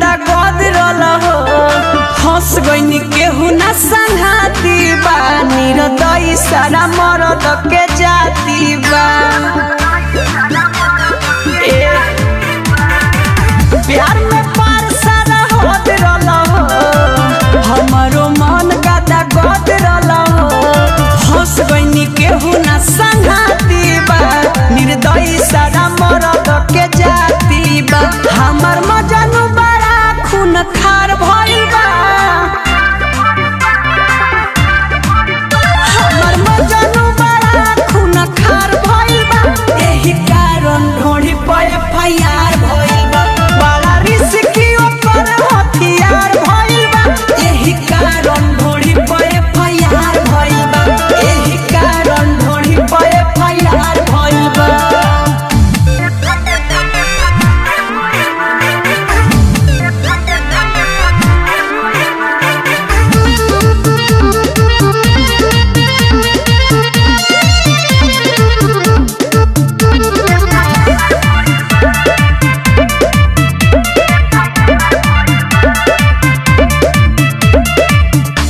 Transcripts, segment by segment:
गादा गदरल हो हंस गईनी केहू ना संघाती बा निर्दयी सारा मरद के जाती बा प्यार में पार सारा गदरल हो हमारो मन गादा गदरल हो हंस गईनी केहू ना संघाती बा निर्दयी सारा मरद के जाती बा हमर मजनू बड़ा खून खार भइल बा हमर मजनू बड़ा खून खार भइल बा एही कारण ढोढ़ी पे एफआईआर भइल बा बड़ा रिस्की ओकर हथियार भइल बा एही कारण ढोढ़ी पे एफआईआर भइल बा एही कारण ढोढ़ी पे एफआईआर भइल बा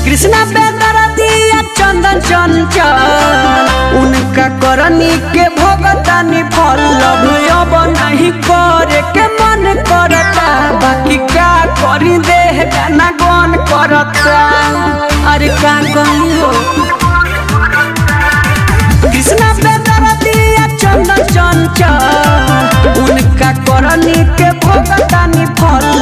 कृष्णा बेदरदिया चंदन चंचल उनका करनी के भगतानी फल अब नहीं करे के मन करता बाकी का करी देह गाना गन करता अरे का कही हो कृष्णा बेदरदिया चंदन चंचल उनका करनी के भगतानी फल